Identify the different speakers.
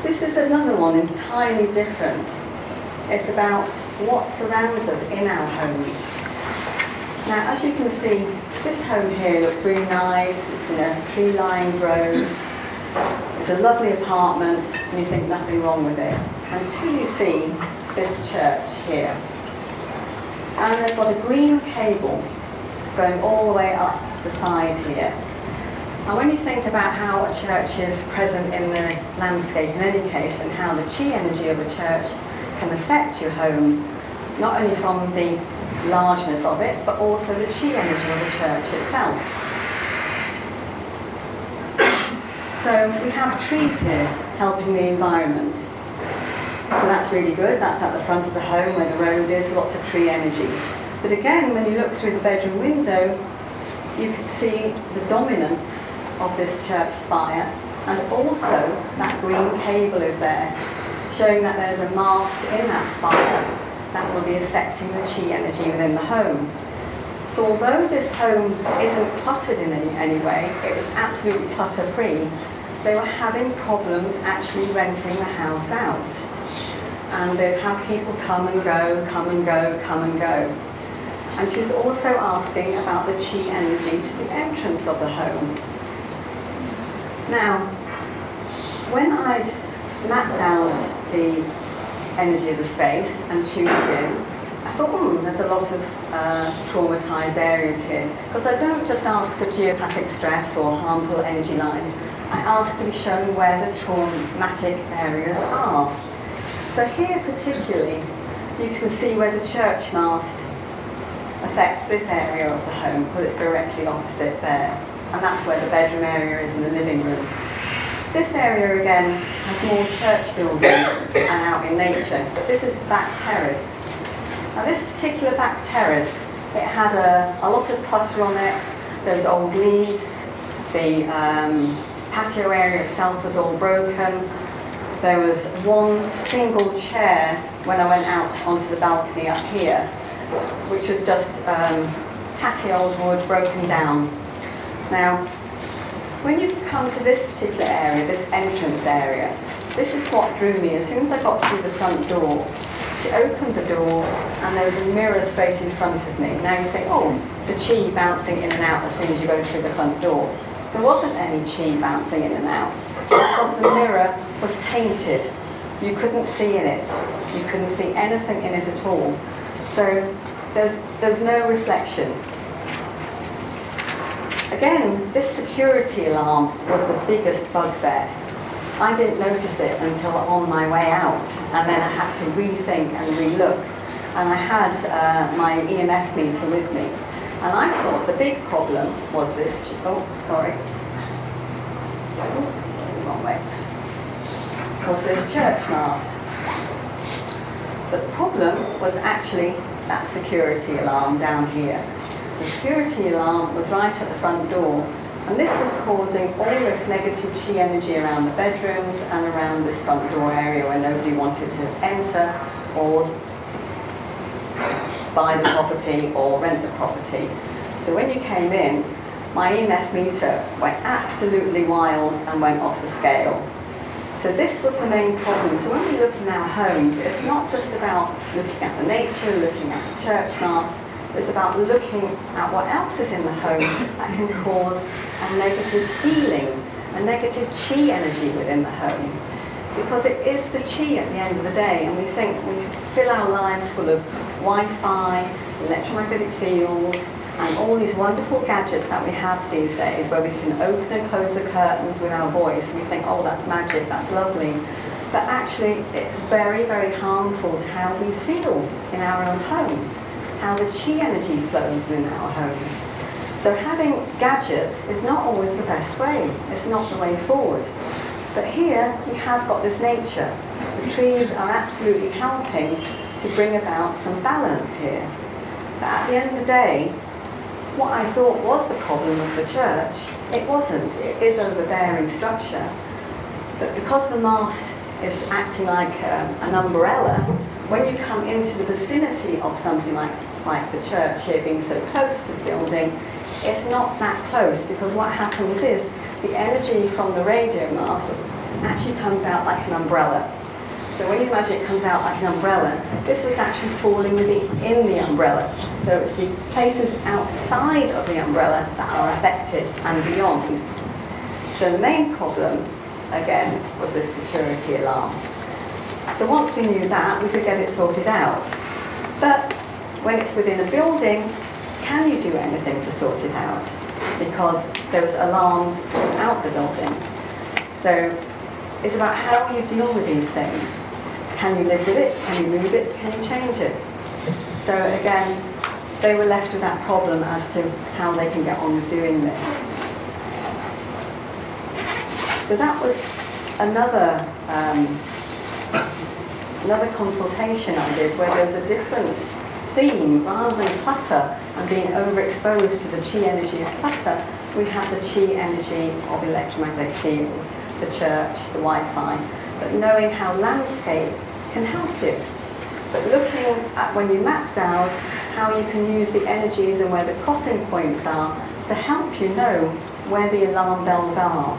Speaker 1: This is another one entirely different. It's about what surrounds us in our homes. Now, as you can see, this home here looks really nice. It's in a tree-lined road. It's a lovely apartment, and you think nothing wrong with it, until you see this church here. And they've got a green cable going all the way up the side here. And when you think about how a church is present in the landscape in any case, and how the chi energy of a church can affect your home, not only from the largeness of it, but also the chi energy of the church itself. So we have trees here helping the environment. So that's really good. That's at the front of the home where the road is, lots of tree energy. But again, when you look through the bedroom window, you can see the dominance of this church spire, and also that green cable is there, showing that there's a mast in that spire that will be affecting the chi energy within the home. So although this home isn't cluttered in any way, it was absolutely clutter-free, they were having problems actually renting the house out. And they'd have people come and go, come and go, come and go. And she was also asking about the chi energy to the entrance of the home. Now, when I'd mapped out the energy of the space and tuned it in, I thought, there's a lot of traumatized areas here. Because I don't just ask for geopathic stress or harmful energy lines. I ask to be shown where the traumatic areas are. So here particularly, you can see where the church mast affects this area of the home, because it's directly opposite there. And that's where the bedroom area is in the living room. This area again has more church buildings and out in nature, but this is the back terrace. Now this particular back terrace, it had a lot of clutter on it. There was old leaves, the patio area itself was all broken. There was one single chair when I went out onto the balcony up here, which was just tatty old wood broken down. Now, when you come to this particular area, this entrance area, this is what drew me. As soon as I got through the front door, she opened the door and there was a mirror straight in front of me. Now you think, the chi bouncing in and out as soon as you go through the front door. There wasn't any chi bouncing in and out because the mirror was tainted. You couldn't see in it. You couldn't see anything in it at all. So there's no reflection. Again, this security alarm was the biggest bugbear. I didn't notice it until on my way out, and then I had to rethink and relook. And I had my EMF meter with me. And I thought the big problem was this, wrong way. Was this church mast. But the problem was actually that security alarm down here. The security alarm was right at the front door, and this was causing all this negative chi energy around the bedrooms and around this front door area where nobody wanted to enter or buy the property or rent the property. So when you came in, my EMF meter went absolutely wild and went off the scale. So this was the main problem. So when we look in our homes, it's not just about looking at the nature, looking at the church mass, it's about looking at what else is in the home that can cause a negative feeling, a negative chi energy within the home. Because it is the chi at the end of the day, and we think we fill our lives full of Wi-Fi, electromagnetic fields, and all these wonderful gadgets that we have these days where we can open and close the curtains with our voice. We think, that's magic, that's lovely. But actually, it's very, very harmful to how we feel in our own homes, how the chi energy flows in our homes. So having gadgets is not always the best way. It's not the way forward. But here, we have got this nature. The trees are absolutely helping to bring about some balance here. But at the end of the day, what I thought was the problem of the church, it wasn't. It is an overbearing structure. But because the mast is acting like an umbrella, when you come into the vicinity of something like the church here being so close to the building, it's not that close, because what happens is the energy from the radio mast actually comes out like an umbrella. So when you imagine it comes out like an umbrella, this was actually falling in the umbrella. So it's the places outside of the umbrella that are affected and beyond. So the main problem, again, was this security alarm. So once we knew that, we could get it sorted out. But when it's within a building, can you do anything to sort it out? Because there was alarms out the building. So it's about how you deal with these things. Can you live with it? Can you move it? Can you change it? So again, they were left with that problem as to how they can get on with doing this. So that was another consultation I did where there was a different theme. Rather than clutter and being overexposed to the chi energy of clutter, we have the chi energy of electromagnetic fields, the church, the Wi-Fi, but knowing how landscape can help you. But looking at when you map dowse, how you can use the energies and where the crossing points are to help you know where the alarm bells are.